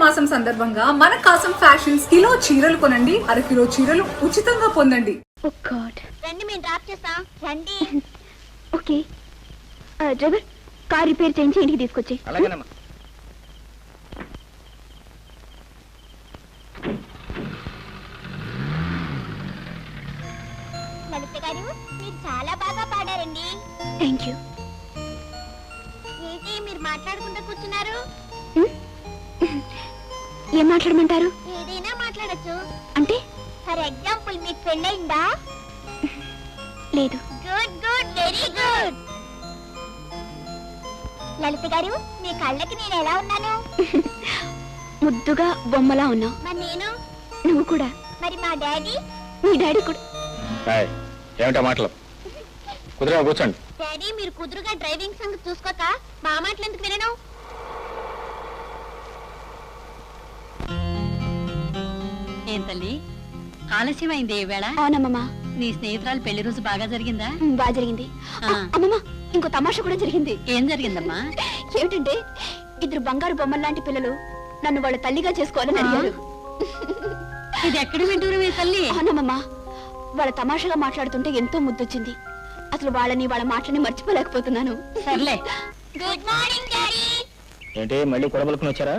మాసం సందర్భంగా మన కాసం ఫ్యాషన్స్ కిలో చీరలు కొనండి, అరకిలో చీరలు ఉచితంగా పొందండి. రండి, మేము డ్రాప్ చేస్తాం. రండి. ఓకే డ్రైవర్, కార్ రిపేర్ చేయించి ఇంటికి తీసుకొచ్చి. అలాగేనమ్మా. లలిత గారు, మీరు చాలా బాగా పాడారండి. Thank you. ఏంటి మీరు మాట్లాడుకుంటూ కూర్చున్నారు? ఏం మాట్లాడమంటారు? ఏదైనా మాట్లాడచ్చు. అంటే ఫర్ ఎగ్జాంపుల్, మీకు పెళ్ళయిందా? లేదు. Good good, very good. Lalitha గారు, మీ కళ్ళకి నేను ఎలా ఉన్నాను? ముద్దుగా బొమ్మలా ఉన్నావు. మరి నేను? నువ్వు కూడా. మరి మా డాడీ? మీ డాడీ కూడా. ఏమిటా మాటలు? కుదిరా కూర్చోండి. డాడీ, మీరు కుదురుగా డ్రైవింగ్ సంగతి చూసుకోక మా మాటలు ఎందుకు వినను? ఏం తల్లి, ఆలస్యమైంది ఈవేళ? అవునమ్మా. నీ స్నేహితురాలు పెళ్లి రోజు బాగా జరిగిందా? బాగా జరిగింది. అమ్మమ్మ, ఇంకో తమాషా కూడా జరిగింది. ఏం జరిగిందమ్మా? ఏమిటంటే, ఇద్దరు బంగారు బొమ్మల లాంటి పిల్లలు నన్ను వాళ్ళ తల్లిగా చేసుకోవాలని అడిగారు. ఇది ఎక్కడ వింటూరు తల్లి? అవునమ్మా, వాళ్ళ తమాషాగా మాట్లాడుతుంటే ఎంతో ముద్దొచ్చింది. అసలు వాళ్ళని వాళ్ళ మాటని మర్చిపోలేకపోతున్నాను. సర్లే. Good morning daddy. ఏంటి మళ్ళీ కొడబలుకుని వచ్చారా?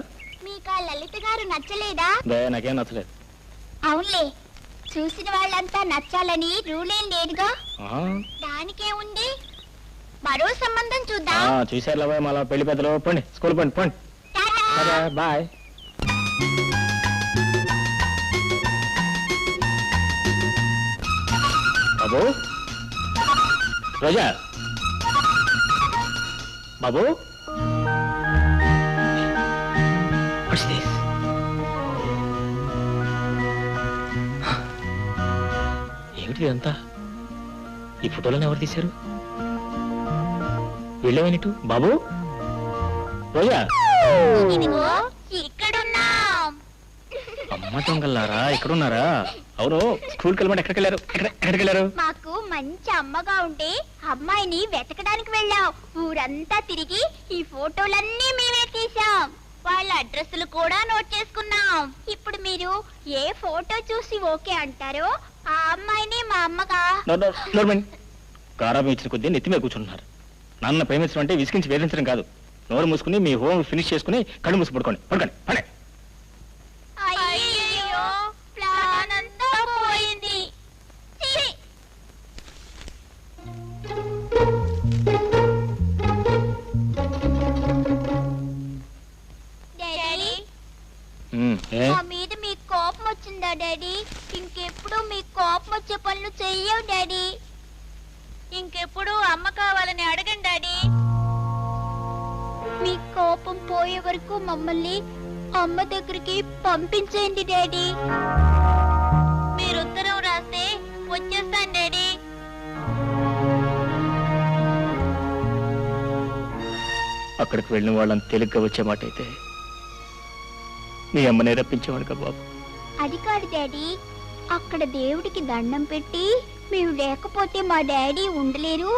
మీకు ఆ లలిత గారు నచ్చలేదా? నాకేం నచ్చలేదు. అవునులే, చూసిన వాళ్ళంతా నచ్చాలని రూలేం లేదుగా. దానికే ఉంది. మరో సంబంధం చూద్దాం. చూసారు మళ్ళా పెళ్లి పెద్దలు. పండి స్కూల్ పండి పండి. బాయ్. బాబు, రోజా, బాబు, ఏమిటి ఇదంతా? ఈ ఫోటోలను ఎవరు తీశారు? వెళ్ళేవనిటు బాబు, రోజా. ఇదిగో ఇక్కడున్నాం. అమ్మ దొంగలారా, ఇక్కడున్నారా? అవును, స్కూల్కి వెళ్ళమంటే ఎక్కడికి వెళ్ళారు? ఎక్కడికి వెళ్ళారు? మాకు మంచి అమ్మగా ఉంటే అమ్మాయిని వెతకడానికి వెళ్ళాం. ఊరంతా తిరిగి ఈ ఫోటోలన్నీ మేమే తీసాం. వాళ్ళ అడ్రస్లు కూడా నోట్ చేసుకున్నాం. ఇప్పుడు మీరు ఏ ఫోటో చూసి ఓకే అంటారో ఆ అమ్మాయిని మా అమ్మగా. గారాబం ఇచ్చిన కొద్దీ నెత్తి మీద కూర్చుంటున్నారు. నాన్న ప్రేమించడం అంటే విసిగించి వేధించడం కాదు. నోరు మూసుకుని మీ హోమ్ ఫినిష్ చేసుకుని కళ్ళు మూసి పడుకోండి. పడుకోండి. అయ్యో, ప్లాన్ అంతా పోయింది. డాడీ, మా మీద మీకు కోపం వచ్చిందా డాడీ? ఇంకెప్పుడు మీకు కోపం వచ్చే పనులు చెయ్యవు డాడీ. ఇంకెప్పుడు అమ్మ కావాలని అడగండి డాడీ. మీ కోపం పోయే వరకు మమ్మల్ని అమ్మ దగ్గరికి పంపించేయండి డాడీ. మీరు ఉత్తరం రాస్తే వచ్చేస్తాను డాడీ. అక్కడికి వెళ్ళిన వాళ్ళని తేలిగ్గా వచ్చే మాట అయితే మీ అమ్మనే రప్పించేవాడు కదా బాబు. అది కాదు డాడీ, అక్కడ దేవుడికి దండం పెట్టి మేము లేకపోతే మా డాడీ ఉండలేరు,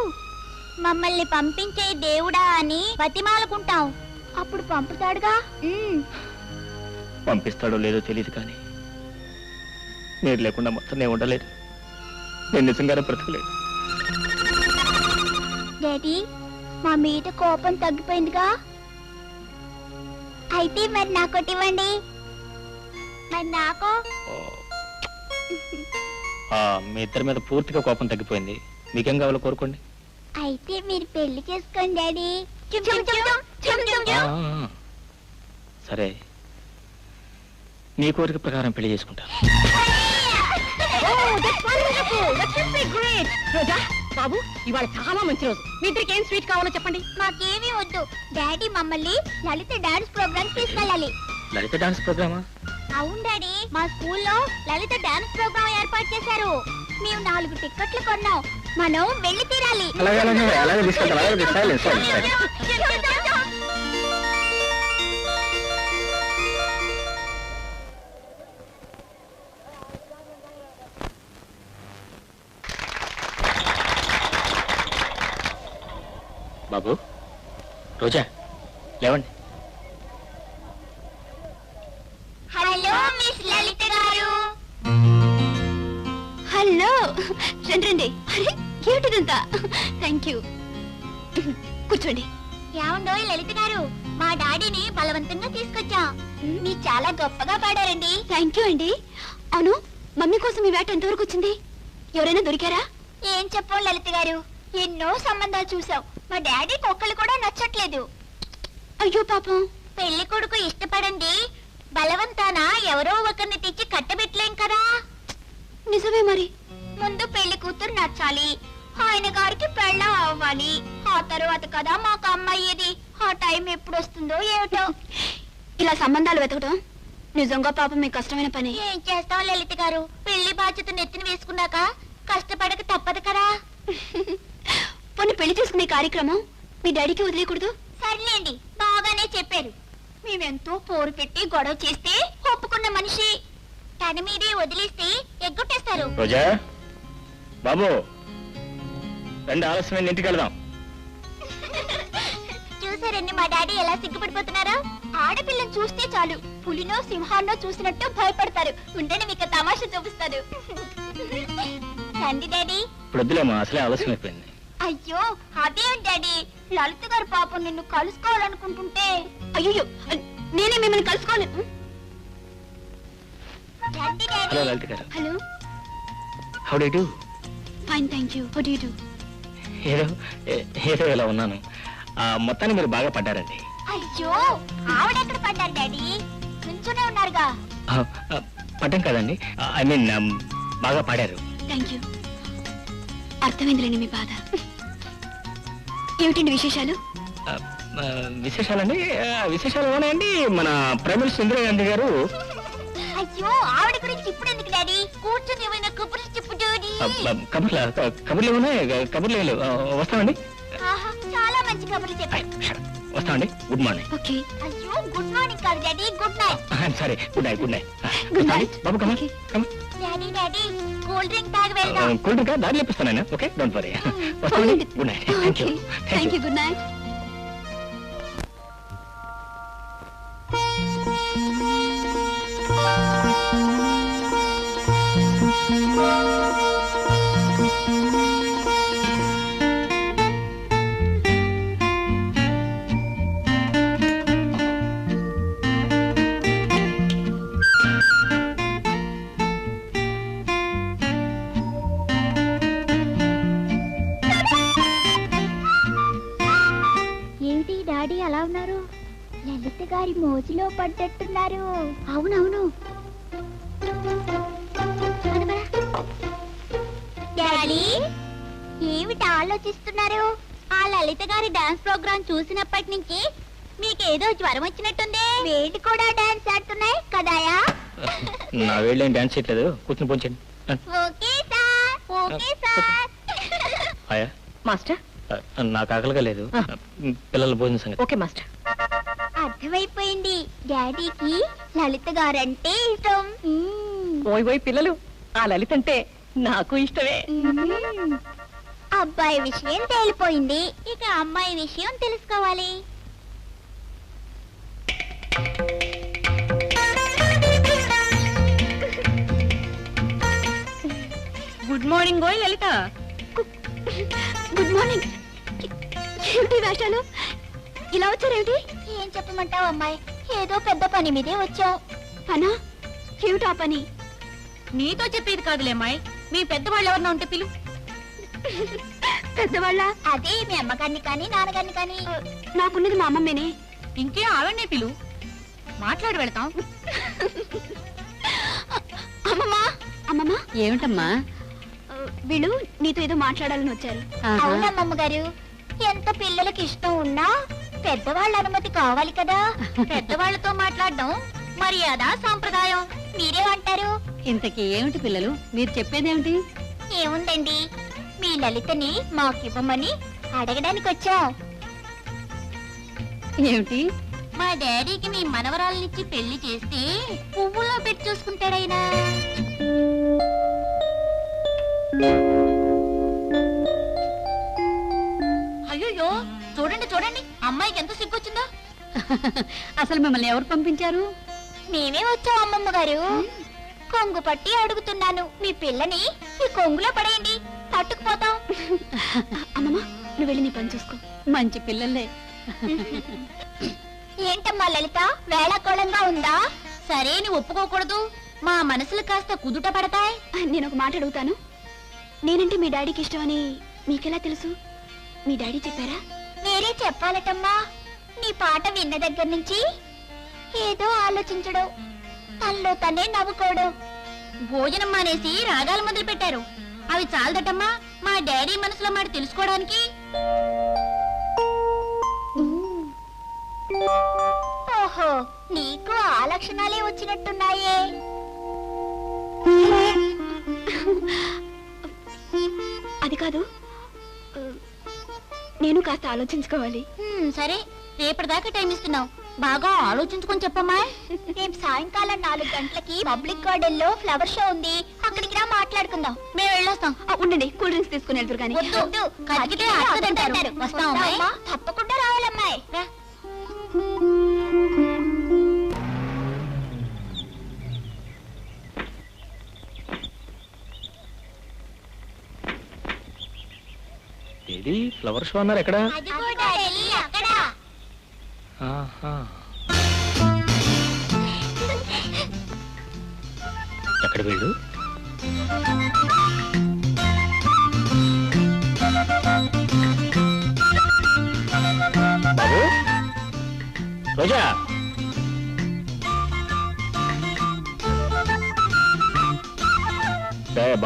మమ్మల్ని పంపించే దేవుడా అని బతిమాలుకుంటాం. అప్పుడు పంపుతాడుగా. పంపిస్తాడో లేదో తెలియదు, కానీ మీరు లేకుండా మొత్తం నేను ఉండలేదు. నేను నిజంగానే బ్రతకలేదు. డాడీ, మా మీద కోపం తగ్గిపోయిందిగా. అయితే మరి నాకోటి ఇవ్వండి. మరి నాకు? మీ ఇద్దరి మీద పూర్తిగా కోపం తగ్గిపోయింది. మీకేం కావాలో కోరుకోండి. అయితే మీరు పెళ్లి చేసుకోండి డాడీ. సరే, మీ కోరిక ప్రకారం పెళ్లి చేసుకుంటాను. బాబు, ఇవాళ చాలా మంచి రోజు. మీ ఇద్దరికి ఏం స్వీట్ కావాలో చెప్పండి. మాకేమీ వద్దు. డాడీ మమ్మల్ని లలిత డాన్స్ ప్రోగ్రామ్ తీసుకెళ్ళాలి. లలిత డాన్స్ ప్రోగ్రామా? అవును డాడీ, మా స్కూల్లో లలిత డాన్స్ ప్రోగ్రామ్ ఏర్పాటు చేశారు. మేము 4 టిక్కెట్లు కొన్నాం. మనం వెళ్ళి తీరాలి. బాబు, రోజా, లేవండి. రండి రండి. అరే ఏమిటిదంతా? Thank you. కూర్చోండి. ఏమండో లలిత గారు, మా డాడీని బలవంతంగా తీసుకొచ్చా. మీరు చాలా గొప్పగా పాడారండి. థ్యాంక్ యూ అండి. అవును, మమ్మీ కోసం ఈ వేట ఎంతవరకు వచ్చింది? ఎవరైనా దొరికారా? ఏం చెప్పం లలిత గారు, ఎన్నో సంబంధాలు చూసాం. మా డాడీకి ఒక్కళ్ళు కూడా నచ్చట్లేదు. అయ్యో పాపం. పెళ్లి కొడుకు ఇష్టపడండి, బలవంతాన ఎవరో ఒకరిని తెచ్చి కట్టబెట్టలేం కదా. నిజమే మరి. ముందు పెళ్లి కూతురు నచ్చాలి, ఆయన గారికి పెళ్ళం అవ్వాలి, ఆ తర్వాత కదా మాకు అమ్మాయేది. ఆ టైం ఎప్పుడు వస్తుందో ఏమిటో. ఇలా సంబంధాలు వెతకడం నిజంగా పాపం మీకు కష్టమైన పని. ఏం చేస్తాం లలిత గారు, పెళ్లి బాధ్యత నెత్తిన వేసుకున్నాక కష్టపడక తప్పదు కదా. పోనీ పెళ్లి చేసుకునే కార్యక్రమం మీ డాడీకి వదిలేయకూడదు? సర్లేండి, బాగానే చెప్పారు. మేమెంతో పోరు పెట్టి గొడవ చేస్తే ఒప్పుకున్న మనిషి తన మీదే వదిలేస్తే ఎగ్గొట్టేస్తారు. రోజా బాబు రెండు ఆలస్యమైన ఇంటికి వెళ్దాం. చూసారండి మా డాడీ ఎలా సిగ్గుపడిపోతున్నారో. ఆడపిల్లని చూస్తే చాలు పులినో సింహాన్నో చూసినట్టు భయపడతారు. ఉండండి మీకు తమాషా చూపిస్తాను. రండి డాడీ. ఇప్పుడు వద్దులేమా, అసలే ఆలస్యం అయిపోయింది. అయ్యో అదేం డాడీ, లలిత గారు పాపం నిన్ను కలుసుకోవాలనుకుంటుంటే. అయ్యో నేనే మిమ్మల్ని కలుసుకోలేదు. రండి హలో డాడీ. లలిత గారు. Hello. How do you do? Fine thank you. How do you do? ఏదో ఏదో ఇలా ఉన్నాను. మొత్తాన్ని మీరు బాగా పడ్డారండి. అయ్యో ఆవిడెక్కడ పడ్డారు డాడీ, నుంచునే ఉన్నారుగా. పడ్డం కాదండి, ఐ మీన్ బాగా పాడారు. Thank you. అర్థమైందిలేండి మీ బాధ. ఏమిటండి విశేషాలు? విశేషాలండి, విశేషాలు ఏమన్నాయండి, మన ప్రైమ్ మినిస్టర్ ఇందిరాగాంధీ గారు. అయ్యో ఆవిడ గురించి ఇప్పుడు ఎందుకు డాడీ, కూర్చొని ఏమైనా కబుర్లు చెప్పు డాడీ. కబుర్లు ఏమన్నాయి, కబుర్లు ఏం లేవు. వస్తామండి. ఆహా, చాలా మంచి కబుర్లు చెప్పారు. వస్తామండి. Good morning. ఓకే. అయ్యో గుడ్ మార్నింగ్ కాదు డాడీ, గుడ్ నైట్. సరే good night. Good night. Good night. బాబు కమా. డాడీ డాడీ కూల్ డ్రింక్ తాగి వెళ్దాం. కూల్ డ్రింక్ దారి లేపిస్తాను. Okay don't worry. వస్తామండి. Good night. Thank you. Thank you. Good night. ఏమిటి డాడీ అలా ఉన్నారు? లలిత గారి మోజులో పడ్డట్టున్నారు. అవునవును. డాడీ ఏమిటి ఆలోచిస్తున్నారు? ఆ లలిత గారి డాన్స్ ప్రోగ్రాం చూసినప్పటి నుంచి మీకేదో జ్వరం వచ్చినట్టుంది. వేడి కూడా డాన్స్ ఆడుతున్నాయి కదాయా? నా వేళ్ళేం డాన్స్ చేయట్లేదు. కూర్చుని పోంచండి. Okay sir, okay sir. హాయా మాస్టర్. నాకు ఆకలిగా లేదు. పిల్లల భోజన సంగతి. Okay master. అర్థమైపోయింది, డాడీకి లలిత గారంటే ఇష్టం. ఓయ్ ఓయ్ పిల్లలు, ఆ లలిత అంటే నాకు ఇష్టమే. అబ్బాయి విషయం తేలిపోయింది, ఇక అమ్మాయి విషయం తెలుసుకోవాలి. గుడ్ మార్నింగ్ ఓయ్ లలిత. Good morning. ఏమిటి వేషాలు? ఇలా వచ్చారేమిటి? ఏం చెప్పమంటావు అమ్మాయి, ఏదో పెద్ద పని మీదే వచ్చాం. పనా? ఏమిటా పని? నీతో చెప్పేది కాదులే అమ్మాయి, మీ పెద్దవాళ్ళు ఎవరన్నా ఉంటే పిలు. పెద్దవాళ్ళ? అదే మీ అమ్మగారిని కానీ నాన్నగారిని కానీ. నాకున్నది మా అమ్మమ్మేనే. ఇంకే ఆవిడనే పిలు, మాట్లాడి వెళ్తాం. అమ్మమ్మా. అమ్మమ్మా. ఏమిటమ్మా? వీళ్ళు నీతో ఏదో మాట్లాడాలని వచ్చారు. అవునమ్మమ్మ గారు, ఎంత పిల్లలకి ఇష్టం ఉన్నా పెద్దవాళ్ళ అనుమతి కావాలి కదా. పెద్దవాళ్ళతో మాట్లాడడం మర్యాద సాంప్రదాయం. మీరేమంటారు? ఇంతకీ ఏమిటి పిల్లలు, మీరు చెప్పేదేమిటి? ఏముందండి, మీ లలితని మాకివ్వమని అడగడానికి వచ్చాం. ఏమిటి? మా డాడీకి మీ మనవరాలనిచ్చి పెళ్లి చేస్తే పువ్వులో పెట్టి చూసుకుంటాడైనా. అయ్యో చూడండి చూడండి, అమ్మాయికి ఎంత సిగ్గొచ్చిందో. అసలు మిమ్మల్ని ఎవరు పంపించారు? మేమే వచ్చాం అమ్మమ్మ గారు. కొంగు పట్టి అడుగుతున్నాను. మీ పిల్లని ఈ కొంగులో పడేయండి, తట్టుకుపోతాం. అమ్మమ్మ నువ్వు వెళ్ళి నీ పని చూసుకో. మంచి పిల్లలే. ఏంటమ్మా లలిత, వేళాకోళంగా ఉందా? సరే నీ ఒప్పుకోకూడదు, మా మనసులు కాస్త కుదుట పడతాయి. నేను ఒక మాట అడుగుతాను. నేనంటే మీ డాడీకి ఇష్టమని మీకెలా తెలుసు? మీ డాడీ చెప్పారా? నేనే చెప్పాలటమ్మా. నీ పాట విన్న దగ్గర నుంచి ఏదో ఆలోచించడం, తనలో తనే నవ్వుకోవడం. భోజనం మానేసి రాగాలు మొదలు పెట్టారు. అవి చాలదటమ్మా మా డాడీ మనసులో మాట తెలుసుకోవడానికి. ఓహో, నీకు ఆ లక్షణాలే వచ్చినట్టున్నాయే. అది కాదు, నేను కాస్త ఆలోచించుకోవాలి. సరే, రేపటిదాకా టైం ఇస్తున్నావు, బాగా ఆలోచించుకొని చెప్పమ్మా. రేపు సాయంకాలం 4 గంటలకి పబ్లిక్ గార్డెన్ లో ఫ్లవర్ షో ఉంది, అక్కడికి రా, మాట్లాడుకుందాం. మేము వెళ్ళొస్తాం. ఉండండి, కూల్ డ్రింక్స్ తీసుకుని వెళ్తారు కానీ. వద్దు, కదిగితే అరగదంటారు. వస్తావమ్మా? తప్పకుండా రావాలమ్మాయి. రా. ఏది ఫ్లవర్ షో అన్నారు ఎక్కడ? అదిగో డాడీ, అక్కడ. ఆహా. ఎక్కడ వెళ్ళు? బాబు, రోజా,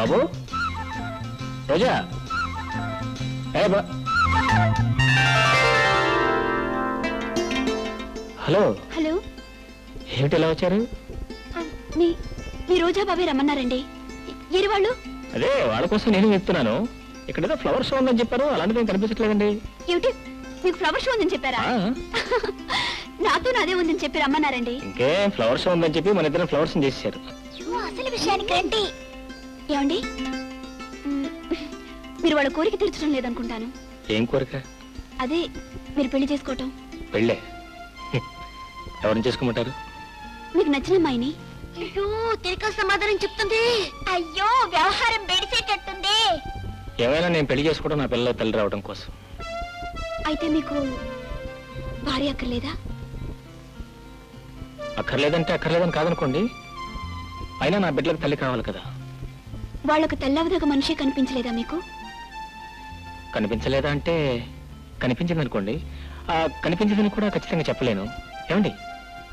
బాబు, రోజా, హలో. హలో, ఏమిటి ఎలా వచ్చారు? మీ మీ రోజా బాబాయ్ రమ్మన్నారండి. ఏరి వాళ్ళు? అదే వాళ్ళ కోసం నేను చెప్తున్నాను. ఇక్కడ ఏదో ఫ్లవర్ షో ఉందని చెప్పారు, అలాంటిది ఏం కనిపించట్లేదండి. ఏమిటి, మీకు ఫ్లవర్ షో ఉందని చెప్పారా? నాతో నాదే ఉందని చెప్పి రమ్మన్నారండి. ఇంకేం ఫ్లవర్ షో ఉందని చెప్పి మన ఇద్దరం ఫ్లవర్స్ చేశారు. అసలు విషయానికి రండి. ఏమండి, మీరు వాళ్ళ కోరిక తీర్చడం లేదనుకుంటాను. ఏం కోరిక? అదే మీరు పెళ్లి చేసుకోవటం. పెళ్ళే? ఎవరిని చేసుకోమంటారు? మీకు నచ్చిన అమ్మాయిని. అయ్యో, తిరిగి సమాధానం చెప్తుంది. అయ్యో, వ్యవహారం బెడిసేటట్టుంది. ఏమైనా నేను పెళ్లి చేసుకోవడం నా పిల్లల తల్లి రావడం కోసం. అయితే మీకు భార్య అక్కర్లేదా? అక్కర్లేదంటే అక్కర్లేదని కాదనుకోండి, అయినా నా బిడ్డలకు తల్లి కావాలి కదా. వాళ్ళకు తెల్లవదగ మనిషి కనిపించలేదా మీకు? కనిపించలేదా అంటే కనిపించింది అనుకోండి. ఆ కనిపించదని కూడా ఖచ్చితంగా చెప్పలేను. ఏమండి,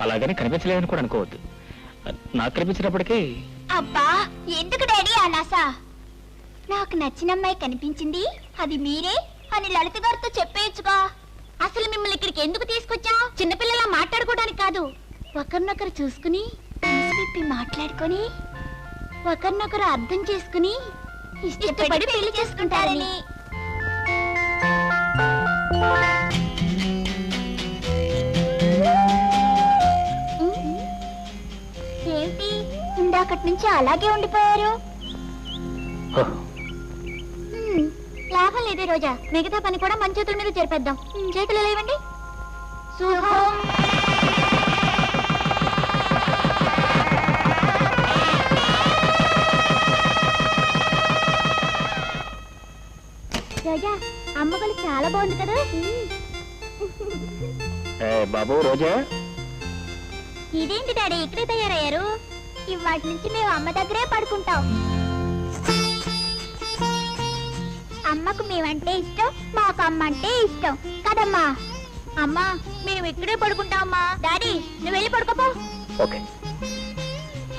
అలాగని కనిపించలేదని కూడా అనుకోవద్దు. నాకు కనిపించినప్పటికీ. అబ్బా, ఎందుకు డాడీ అనాస? నాకు నచ్చిన అమ్మాయి కనిపించింది, అది మీరే అని లలిత గారితో చెప్పేయచ్చుగా. అసలు మిమ్మల్ని ఇక్కడికి ఎందుకు తీసుకొచ్చా? చిన్నపిల్లలా మాట్లాడుకోవడానికి కాదు, ఒకరినొకరు చూసుకుని మనసు విప్పి మాట్లాడుకొని ఒకరినొకరు అర్థం చేసుకుని ఇష్టపడి పెళ్లి చేసుకుంటారని. ఏంటి ఇందాకటి నుంచి అలాగే ఉండిపోయారు? లాభం లేదే రోజా, మిగతా పని కూడా మన చేతుల మీద జరిపేద్దాం. చేతులు లేవండి. శుభం. రోజా, అమ్మగలు చాలా బాగుంది కదా. బాబు, రోజా, ఇదేంటి డాడీ ఇక్కడే తయారయ్యారు? ఇవాటి నుంచి మేము అమ్మ దగ్గరే పడుకుంటాం. అమ్మకు మేమంటే ఇష్టం, మాకు అమ్మ అంటే ఇష్టం కదమ్మా. అమ్మా, మేము ఇక్కడే పడుకుంటామమ్మా. డాడీ, నువ్వు వెళ్ళి పడుకోపో. Okay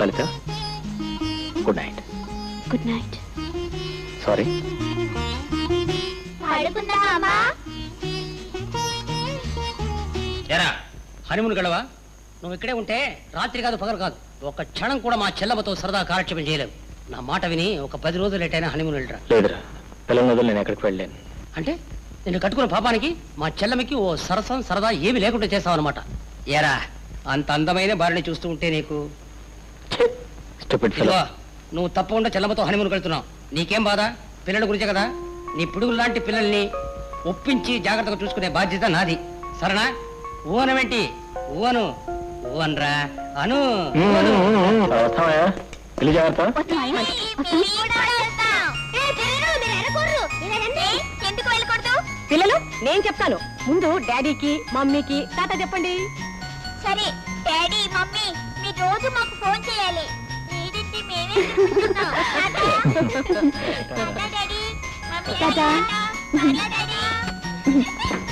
Lalitha, good night. Good night. Sorry. పడుకుందామా? ఎరా, హనీమూన్ గడవా? నువ్వు ఇక్కడే ఉంటే రాత్రి కాదు పగలు కాదు ఒక క్షణం కూడా మా చెల్లమ్మతో సరదా కాలక్షేపం చేయలేవు. నా మాట విని ఒక 10 రోజులు లేట్ అయినా హనీమూన్ వెళ్ళరా. లేదురా, పిల్లల వదిలి నేను ఎక్కడికి వెళ్ళాను. అంటే నిన్ను కట్టుకున్న పాపానికి మా చెల్లమ్మకి ఓ సరసం సరదా ఏమి లేకుండా చేస్తావు అనమాట. ఏరా, అంత అందమైన భార్యని చూస్తూ ఉంటే నీకు ఇదిగో, నువ్వు తప్పకుండా చెల్లమ్మతో హనీమూన్ వెళ్తున్నావు. నీకేం బాధ? పిల్లల గురించే కదా. నీ పిడుగులు లాంటి పిల్లల్ని ఒప్పించి జాగ్రత్తగా చూసుకునే బాధ్యత నాది. సరేనా? ఊనమేంటి? ఊను ఊవనరా అను. పెళ్లి జాగ్రత్త. ఎందుకు వెళ్ళకూడదు? పిల్లలు నేను చెప్తాను. ముందు డాడీకి మమ్మీకి టాటా చెప్పండి. సరే డాడీ మమ్మీ మీరు రోజు మాకు ఫోన్ చేయాలి. మీరింటి మేమే చూసుకుంటున్నాం. Tata daddy mummy tata. Tata daddy.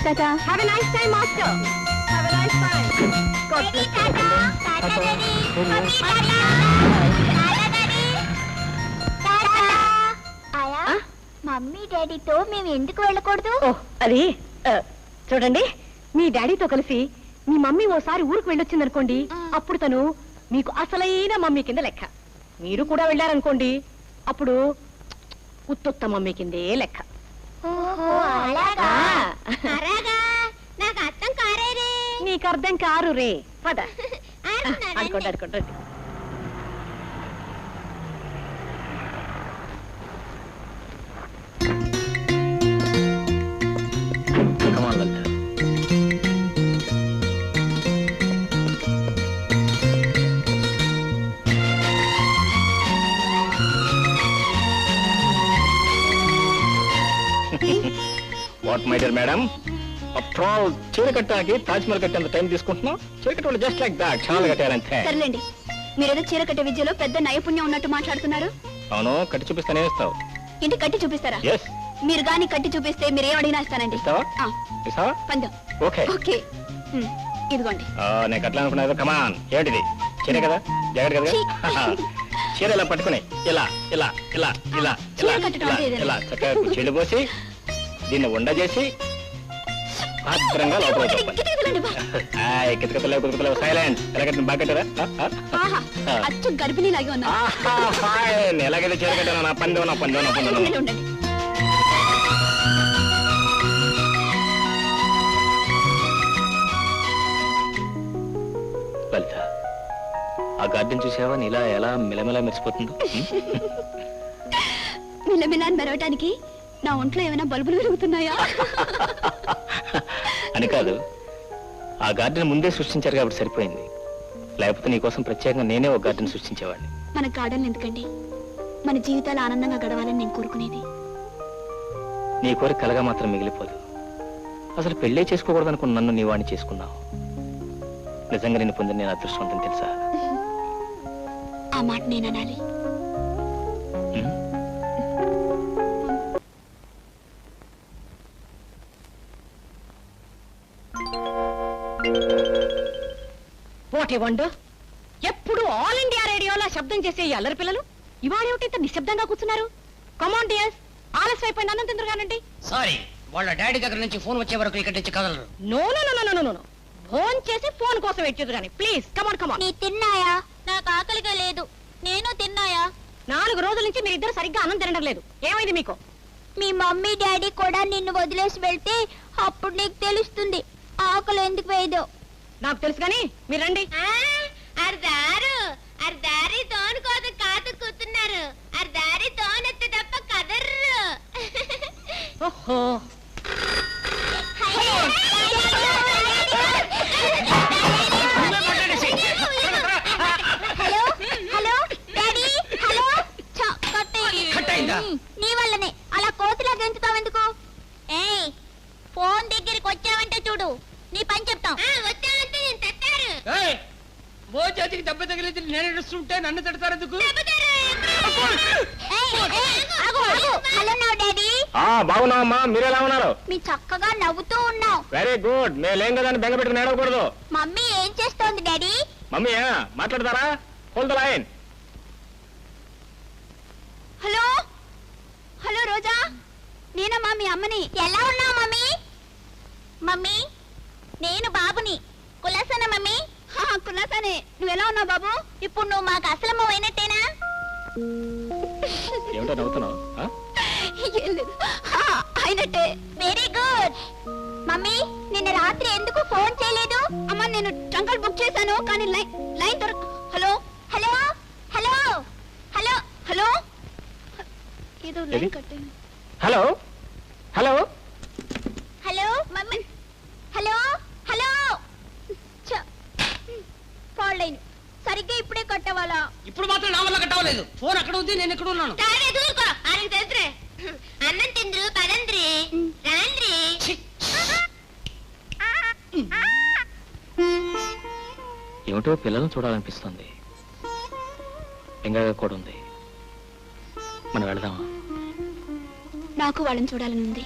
Tata. Have a nice time master. Have a nice time. Daddy tata. Tata daddy mummy tata. Tata daddy. Tata. ఆయా మమ్మీ డాడీతో మేము ఎందుకు వెళ్ళకూడదు? ఓ అది చూడండి, మీ డాడీతో కలిసి మీ మమ్మీ ఓసారి ఊరికి వెళ్ళొచ్చిందనుకోండి, అప్పుడు తను మీకు అసలైన మమ్మీ కింద లెక్క. మీరు కూడా వెళ్ళారనుకోండి, అప్పుడు ఉత్తొత్త మమ్మీ కిందే లెక్క. ఓహో అలాగా. ఆ. అలాగా నాకు అర్థం కారేరే. నీకు అర్థం కారు రే. పద అనుకున్నాను. అనుకోండి అనుకోండి. Come on, Lalita. What, my dear madam? After all, చీర కట్టడానికి తాజ్ మహల్ కట్టేంత టైం తీసుకుంటున్నాం. చీర కట్ట జస్ట్ లైక్ దాట్, చాలా కట్టారంతే. సర్లేండి, మీరేదో చీర కట్టే విద్యలో పెద్ద నైపుణ్యం ఉన్నట్టు మాట్లాడుతున్నారు. అవును, కట్టి చూపిస్తానే ఇస్తావు. ఇంటి కట్టి చూపిస్తారా? ఎస్. మీరు గాని కట్టి చూపిస్తే మీరు ఏం అడిగినా ఇస్తానండి. ఇస్తావా? ఆ, ఇస్తావా? పందెం. ఓకే. ఓకే. ఇదిగోండి. నేను కట్లా అనుకున్నాను. కమాన్. ఏంటిది? చీర కదా, జాగ్రత్త కదా. చీర ఇలా పట్టుకుని ఇలా ఇలా ఇలా ఇలా చీర ఇలా కట్టడం ఇలా అంటే ఇదేనా? ఇలా చక్కగా చెడు పోసి దీన్ని ఉండ చేసి భద్రంగా లోపల చెప్పండి. కిటికీలండి బా. కితకతలేవు కుతుకలేవు సైలెంట్. ఎలా కట్టిన బాగా కట్టారా? ఆహా, అచ్చు గర్భిణీలాగే ఉన్నా. ఫైన్. ఎలాగైతే చీర కట్టాను. నా పందెం నా పందెం నా పందెం. ఉండండి, ఉండండి. లలిత, ఆ గార్డెన్ చూసావా ఇలా ఎలా మిలమిలా మెరిసిపోతుందో? మిలమిలాన్ని మెరవటానికి నా ఒంట్లో ఏమైనా బల్బులు వెలుగుతున్నాయా? అని కాదు, ఆ గార్డెన్ ముందే సృష్టించారు కాబట్టి సరిపోయింది. లేకపోతే నీకోసం ప్రత్యేకంగా నేనే ఒక గార్డెన్ సృష్టించేవాడిని. మన గార్డెన్లు ఎందుకండి? మన జీవితాలు ఆనందంగా గడవాలని నేను కోరుకునేది. నీ కోరిక కలగా మాత్రం మిగిలిపోదు. అసలు పెళ్ళే చేసుకోకూడదు అనుకున్న నన్ను నీ వాడిని చేసుకున్నావు. నిజంగా నిన్ను పొందిన నేను అదృష్టవంతం తెలుసా? ఆ మాట నేను అనాలి. What a wonder! ఎప్పుడు ఆల్ ఇండియా రేడియోలో శబ్దం చేసే ఈ అల్లరి పిల్లలు ఇవాళేమిటి ఇంత నిశ్శబ్దంగా కూర్చున్నారు? కమాన్ డియర్స్, ఆలస్యం అయిపోయింది, అన్నం తిందురుగానండి. సారీ, వాళ్ళ డాడీ దగ్గర నుంచి ఫోన్ వచ్చే వరకు ఇక్కడి నుంచి కదలరు. No no no no no no, phone చేసి ఫోన్ కోసం వెయిట్ కానీ ప్లీజ్ కమాన్ కమాన్. నీ తిన్నాయా? నాకు ఆకలిగా లేదు. నేను తిన్నాయా? 4 రోజుల నుంచి మీరిద్దరు సరిగ్గా అన్నం తినడం లేదు. ఏమైంది మీకు? మీ మమ్మీ డాడీ కూడా నిన్ను వదిలేసి వెళ్తే అప్పుడు నీకు తెలుస్తుంది ఆకలి ఎందుకు వేయదో. నాకు తెలుసు కానీ మీరు రండి. అర్ధారి తోను కోసం కాదు కూతున్నారు. అర్ధారి తోనెత్తే తప్ప కదర్రు. ఓహో, హలో హలో డాడీ హలో. కట్టయిందా? నీ వల్లనే అలా కోతిలా గెంతుతావెందుకు? ఏయ్, ఫోన్ దగ్గరికి వచ్చావంటే చూడు నీ పని చెప్తాం. వచ్చావంటే నేను తట్టారు. ఏయ్, ఓ చేతికి దెబ్బ తగిలించి నేను ఏడుస్తుంటే నన్ను తిడతారు ఎందుకు? హలో నవ్వు డాడీ. బాగున్నావమ్మా, మీరెలా ఉన్నారు? మీ చక్కగా నవ్వుతూ ఉన్నావు. Very good. మేలేం కదా బెంగ పెట్టుకుని ఏడవకూడదు. మమ్మీ ఏం చేస్తోంది డాడీ? మమ్మీ మాట్లాడతారా? Hold the line. Hello hello Roja, నేనమ్మా మీ అమ్మని. ఎలా ఉన్నావు మమ్మీ? మమ్మీ నేను బాబుని. కులాసన మమ్మీ? కులాసానే. నువ్వెలా ఉన్నావు బాబు? ఇప్పుడు నువ్వు మాకు అసలమ్మ అయినట్టేనా? ఏమిటో నవ్వుతున్నావు? ఏం లేదు, అయినట్టే. Very good. మమ్మీ నిన్న రాత్రి ఎందుకు ఫోన్ చేయలేదు? అమ్మా నేను ట్రంకల్ బుక్ చేశాను కానీ లైన్ దొరక. Hello hello hello hello hello, ఏదో లైన్ ఏది? కట్ అయింది. Hello hello hello mummy hello hello. పాడైంది. సరిగ్గా ఇప్పుడు ఇప్పుడే కట్టవాలా? ఇప్పుడు మాత్రం నా వల్ల కట్టవలేదు. ఫోన్ అక్కడ ఉంది, నేను ఎక్కడ ఉన్నాను. సరే దూరుకో, ఆయనకి తెలుసురే. అన్నం తిండ్రు పదండ్రి రాండ్రి. ఏమిటో పిల్లలను చూడాలనిపిస్తుంది. ఎంగగా కూడా ఉంది. మనం వెళదామా? నాకు వాళ్ళని చూడాలని ఉంది.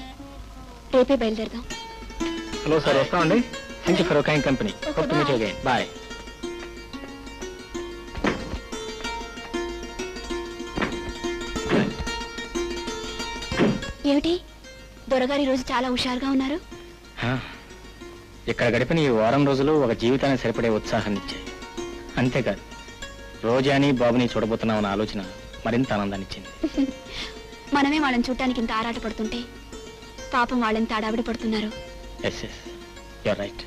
రేపే బయలుదేరదాం. హలో సార్, వస్తామండి. Thank you for your kind company. Hope to meet you again. Bye. ఏమిటి దొరగారు ఈ రోజు చాలా హుషారుగా ఉన్నారు? ఇక్కడ గడిపిన ఈ వారం రోజులు ఒక జీవితానికి సరిపడే ఉత్సాహాన్ని ఇచ్చాయి. అంతేకాదు, రోజాని బాబుని చూడబోతున్నామన్న ఆలోచన మరింత ఆనందాన్ని ఇచ్చింది. మనమే వాళ్ళని చూడటానికి ఇంత ఆరాట పడుతుంటే పాపం వాళ్ళెంత అడావిడి పడుతున్నారు. Yes yes, you're right.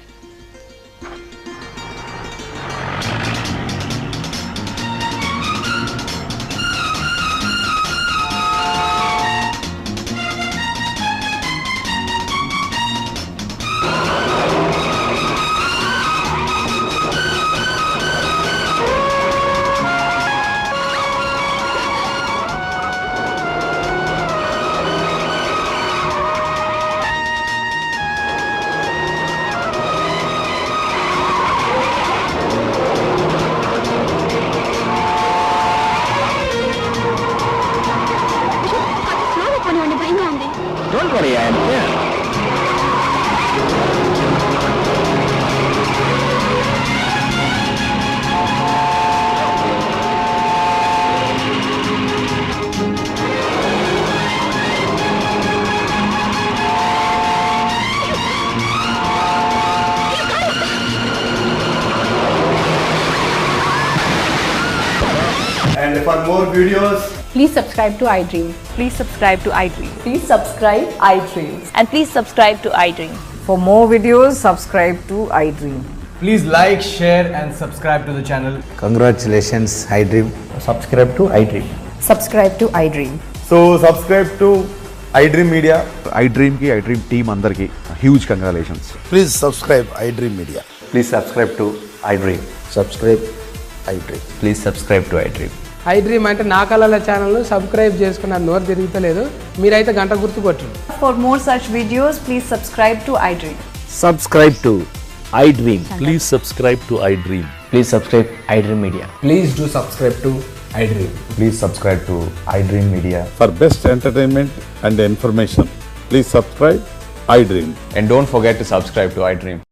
స్లోగా పోనివ్వండి, భయంగా ఉంది. Don't worry, I am here. And for more videos, Please subscribe to iDream. Please subscribe to iDream. Please subscribe iDream. And please subscribe to iDream. For more videos, subscribe to iDream. please like, share and subscribe to the channel. Congratulations, iDream. Subscribe to iDream. Subscribe to iDream. So subscribe to iDream Media. iDream ki iDream team andarki huge congratulations. Please subscribe iDream Media. Please subscribe to iDream. Subscribe iDream. Please subscribe to iDream. iDream అంటే నా కళల channel subscribe చేసుకున్న నోరు తిరుగుతలేదు. మీరైతే గంట గుర్తు కొట్టండి. For more such videos, please subscribe to iDream. Subscribe to iDream. Please subscribe to iDream. Please subscribe iDream Media. Please do subscribe to iDream. Please subscribe to iDream Media. For best entertainment and information, please subscribe iDream. And don't forget to subscribe to iDream.